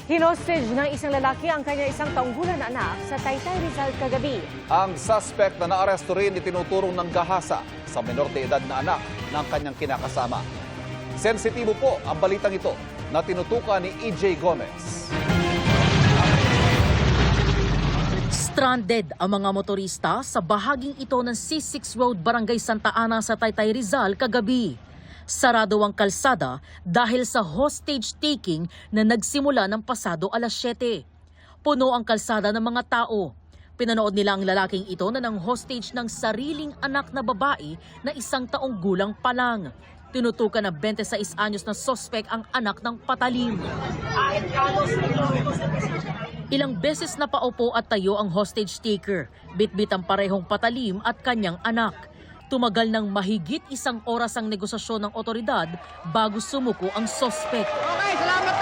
Hinostage ng isang lalaki ang kanyang isang taong gulang na anak sa Taytay Rizal kagabi. Ang suspect na naaresto rin itinuturong ng gahasa sa menor de edad na anak ng kanyang kinakasama. Sensitibo po ang balitang ito na tinutukan ni EJ Gomez. Stranded ang mga motorista sa bahaging ito ng C6 Road, Barangay Santa Ana sa Taytay Rizal kagabi. Sarado ang kalsada dahil sa hostage taking na nagsimula ng pasado alas 7. Puno ang kalsada ng mga tao. Pinanood nila ang lalaking ito na nang hostage ng sariling anak na babae na 1 taong gulang pa lang. Tinutukan ng 26 anyos na sospek ang anak ng patalim. Ilang beses na paupo at tayo ang hostage taker. Bitbit ang parehong patalim at kanyang anak. Tumagal ng mahigit 1 oras ang negosasyon ng otoridad bago sumuko ang sospek. Okay, salamat!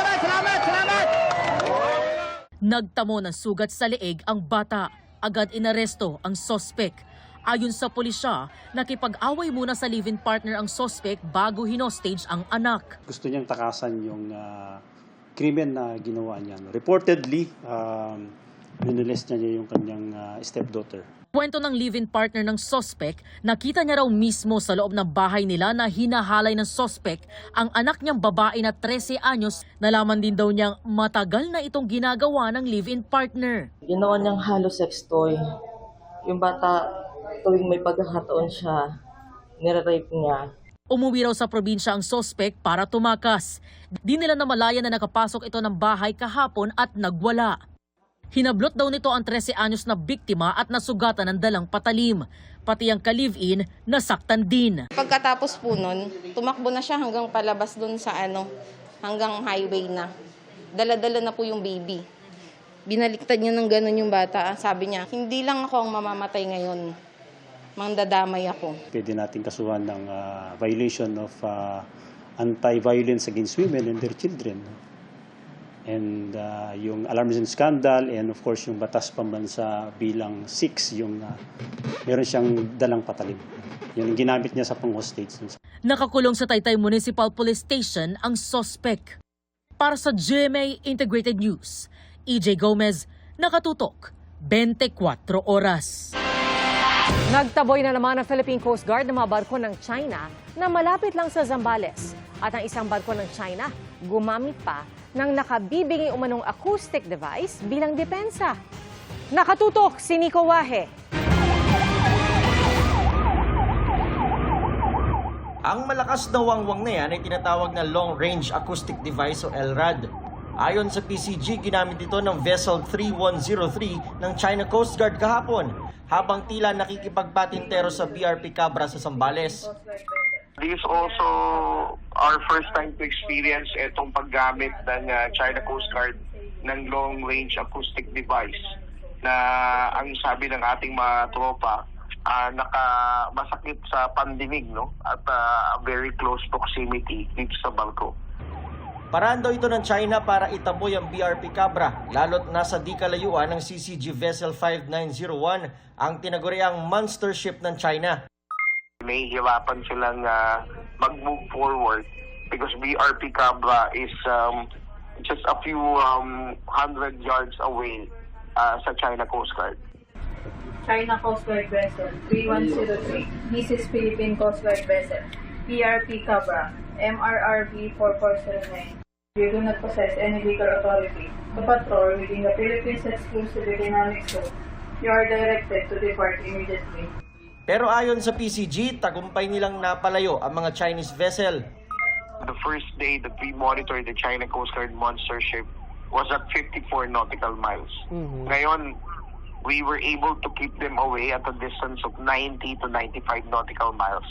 Nagtamo ng sugat sa leeg ang bata. Agad inaresto ang sospek. Ayon sa pulisya, nakipag-away muna sa live-in partner ang sospek bago hinostage ang anak. Gusto niyang takasan yung krimen na ginawa niya. Reportedly, ninulis niya yung kanyang stepdaughter. Kwento ng live-in partner ng sospek, nakita niya raw mismo sa loob ng bahay nila na hinahalay ng sospek ang anak niyang babae na 13 anyos. Nalaman din daw niyang matagal na itong ginagawa ng live-in partner. Ginawa niyang halo sex toy. Yung bata, tuwing may pagkakataon siya, nire-rape niya. Umuwi raw sa probinsya ang sospek para tumakas. Di nila namalayan na nakapasok ito ng bahay kahapon at nagwala. Hinablot daw nito ang 13 anyos na biktima at nasugatan ng dalang patalim. Pati ang ka-live-in nasaktan din. Pagkatapos po nun, tumakbo na siya hanggang palabas dun sa hanggang highway na. Dala-dala na po yung baby. Binaliktad niya ng gano'n yung bata. Sabi niya, hindi lang ako ang mamamatay ngayon. Mandadamay ako. Pwede natin kasuhan ng violation of anti-violence against women and their children. And yung alarmism scandal and of course yung batas pambansa bilang 6, yung meron siyang dalang patalim. Yun ang ginamit niya sa pang-hostage. Nakakulong sa Taytay Municipal Police Station ang sospek. Para sa GMA Integrated News, EJ Gomez, nakatutok, 24 oras. Nagtaboy na naman ang Philippine Coast Guard ng mga barko ng China na malapit lang sa Zambales. At ang isang barko ng China gumamit pa ng nakabibigay umanong acoustic device bilang depensa. Nakatutok si Nico Wahe. Ang malakas na wangwang na yan ay tinatawag na Long Range Acoustic Device o LRAD. Ayon sa PCG, ginamit ito ng Vessel 3103 ng China Coast Guard kahapon habang tila nakikipagpatintero sa BRP Cabra sa Zambales. This is also our first time to experience itong paggamit ng China Coast Guard ng long-range acoustic device na ang sabi ng ating mga tropa, masakit sa pandinig, no? At very close proximity dito sa barko. Paraan daw ito ng China para itaboy ang BRP Cabra, lalo't nasa di kalayuan ng CCG Vessel 5901, ang tinaguriang monster ship ng China. May hirapan silang mag-move forward because BRP Cabra is just a few 100 yards away sa China Coast Guard. China Coast Guard Vessel 3103, Mrs. Philippine Coast Guard Vessel, BRP Cabra, MRRB 4409. We do not possess any legal authority to patrol within the Philippines exclusive economic zone. You are directed to depart immediately. Pero ayon sa PCG, tagumpay nilang napalayo ang mga Chinese vessel. The first day that we monitored the China Coast Guard monster ship was at 54 nautical miles. Ngayon, we were able to keep them away at a distance of 90 to 95 nautical miles.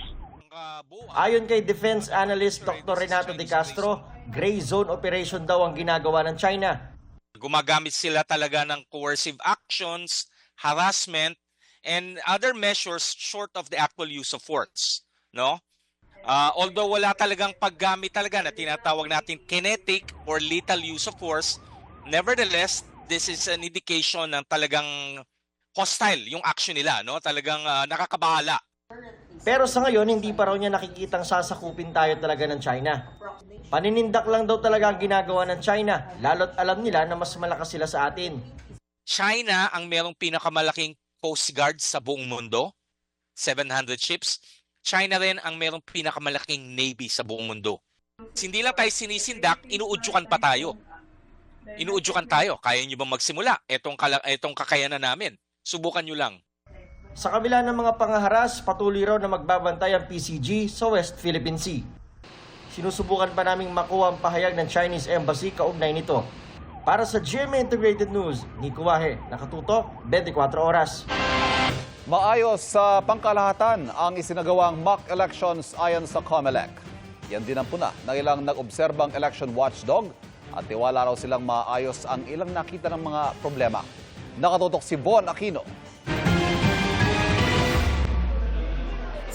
Ayon kay Defense Analyst Dr. Renato De Castro, gray zone operation daw ang ginagawa ng China. Gumagamit sila talaga ng coercive actions, harassment, and other measures short of the actual use of force, no? Although wala talagang paggamit talaga na tinatawag natin kinetic or lethal use of force, nevertheless, this is an indication ng talagang hostile yung action nila, no? Talagang nakakabahala. Pero sa ngayon, hindi pa raw niya nakikitang sasakupin tayo talaga ng China. Paninindak lang daw talaga ang ginagawa ng China, lalo't alam nila na mas malakas sila sa atin. China ang merong pinakamalaking Coast Guard sa buong mundo, 700 ships. China rin ang merong pinakamalaking Navy sa buong mundo. Hindi lang tayo sinisindak, inuudyukan pa tayo. Inuudyukan tayo. Kaya nyo bang magsimula? Etong kakayanan namin. Subukan nyo lang. Sa kabila ng mga pangaharas, patuloy raw na magbabantay ang PCG sa West Philippine Sea. Sinusubukan pa naming makuha ang pahayag ng Chinese Embassy kaugnay nito. Para sa GMA Integrated News, Nico Wahe, nakatutok, 24 oras. Maayos sa pangkalahatan ang isinagawang mock elections ayon sa COMELEC. Yan din ang puna ng ilang nag-obserbang election watchdog at tiwala raw silang maayos ang ilang nakita ng mga problema. Nakatutok si Von Aquino.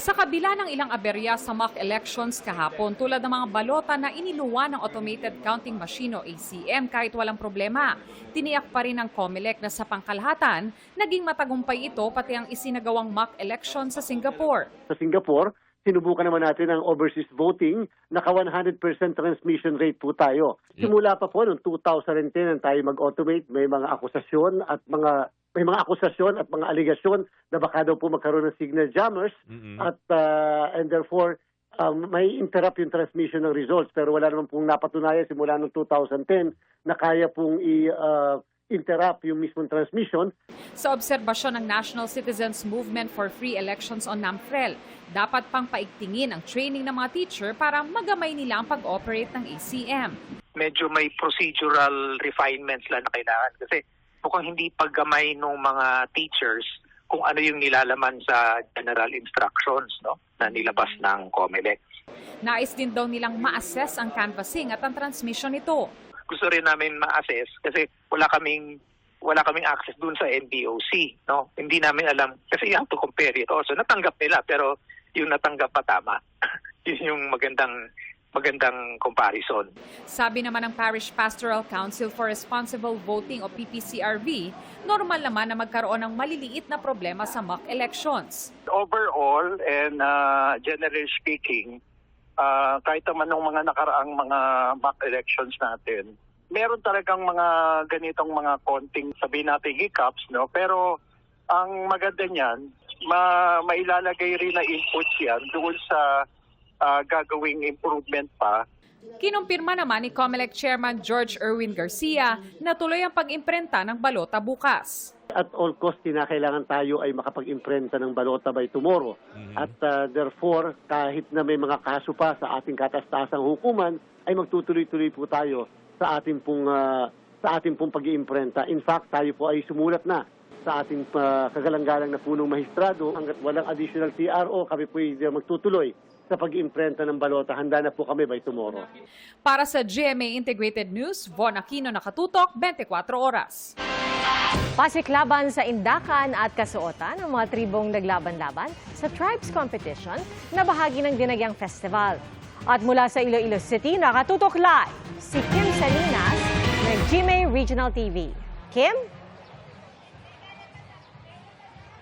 Sa kabila ng ilang aberya sa mock elections kahapon tulad ng mga balota na iniluwa ng Automated Counting Machine o ACM kahit walang problema, tiniyak pa rin ng COMELEC na sa pangkalahatan, naging matagumpay ito pati ang isinagawang mock election sa Singapore. Sa Singapore, sinubukan naman natin ang overseas voting, naka 100% transmission rate po tayo. Simula pa po noong 2010 nang tayo mag-automate, may mga akusasyon at mga aligasyon na baka daw po magkaroon ng signal jammers at and therefore may interrupt yung transmission ng results, pero wala naman pong napatunayan simula noong 2010 na kaya pong interrupt yung mismong transmission. Sa obserbasyon ng National Citizens Movement for Free Elections on NAMFREL, dapat pang paigtingin ang training ng mga teacher para magamay nila ang pag-operate ng ACM. Medyo may procedural refinements lang na kailangan kasi mukhang hindi paggamay ng mga teachers kung ano yung nilalaman sa general instructions, no, na nilabas ng COMELEC. Nais din daw nilang ma-assess ang canvassing at ang transmission nito. Gusto rin namin ma-assess kasi wala kaming access dun sa NBOC, no. Hindi namin alam kasi you have to compare it also. Natanggap nila pero yung natanggap pa tama. Yun yung magandang comparison. Sabi naman ng Parish Pastoral Council for Responsible Voting o PPCRV, normal naman na magkaroon ng maliliit na problema sa mock elections. Overall and generally speaking, kahit naman ng mga nakaraang mga mock elections natin, meron talagang mga ganitong mga konting sabihin natin hiccups, no? Pero ang maganda niyan, mailalagay rin na inputs yan doon sa gagawing improvement pa. Kinumpirma naman ni COMELEC Chairman George Erwin Garcia na tuloy ang pag-imprenta ng balota bukas. At all cost, kinakailangan tayo ay makapag-imprenta ng balota by tomorrow. At therefore, kahit na may mga kaso pa sa ating katas-tasang hukuman, ay magtutuloy-tuloy po tayo sa ating pong pag-iimprenta. In fact, tayo po ay sumulat na sa ating kagalang-galang na punong mahistrado. Hanggat walang additional TRO, kami po ay magtutuloy sa pag-imprenta ng balota. Handa na po kami by tomorrow. Para sa GMA Integrated News, Von Aquino, nakatutok, 24 oras. Pasiklaban sa indakan at kasuotan ng mga tribong naglaban-laban sa Tribes Competition na bahagi ng Dinagyang Festival. At mula sa Iloilo City, nakatutok live si Kim Salinas ng GMA Regional TV. Kim?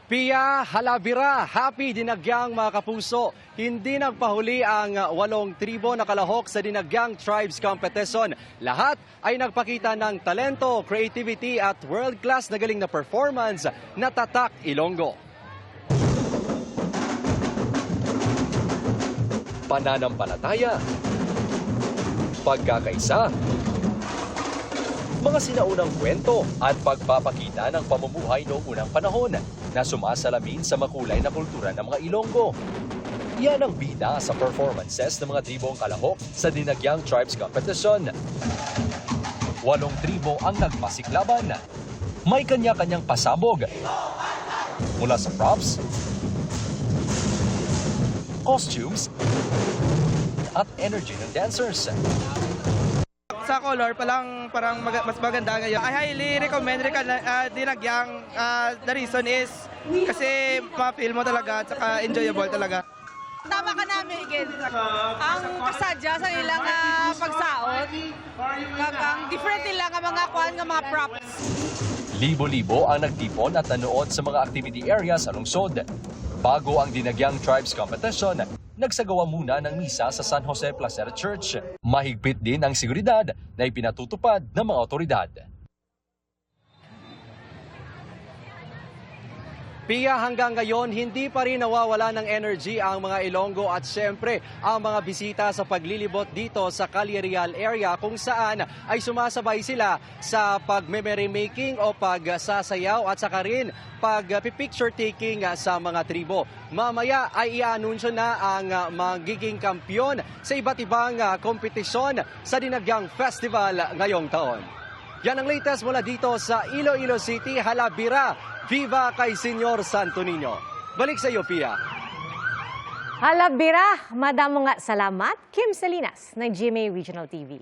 Pia Halavira, happy Dinagyang mga kapuso. Hindi nagpahuli ang 8 tribo na kalahok sa Dinagyang Tribes Competition. Lahat ay nagpakita ng talento, creativity at world-class na galing na performance na tatak Ilonggo. Pananampalataya, pagkakaisa, mga sinaunang kwento at pagpapakita ng pamumuhay noong unang panahon na sumasalamin sa makulay na kultura ng mga Ilonggo. Yan ang bida sa performances ng mga tribong kalahok sa Dinagyang Tribes Competition. 8 tribo ang nagpasiklaban. May kanya-kanyang pasabog. Mula sa props, costumes, at energy ng dancers. Sa color parang mas maganda ngayon. I highly recommend Dinagyang. The reason is kasi ma-feel mo talaga at saka enjoyable talaga. Tama ka na, Miguel. Ang kasadya sa ilang pagsaot, ang different nila nga mga props. Libo-libo ang nagtipon at nanood sa mga activity area sa lungsod. Bago ang dinagyang tribes competition, nagsagawa muna ng misa sa San Jose Placera Church. Mahigpit din ang seguridad na ipinatutupad ng mga otoridad. Pia, hanggang ngayon, hindi pa rin nawawala ng energy ang mga Ilonggo at siyempre ang mga bisita sa paglilibot dito sa Calle Real area kung saan ay sumasabay sila sa pag-memory-making o pagsasayaw at saka rin pag-picture taking sa mga tribo. Mamaya ay i-anunsyo na ang magiging kampyon sa iba't ibang kompetisyon sa dinagyang festival ngayong taon. Yan ang latest mula dito sa Iloilo City, Halabira. Viva kay Senyor Santo Niño. Balik sa iyo, Pia. Halabira, madamo nga salamat. Kim Salinas ng GMA Regional TV.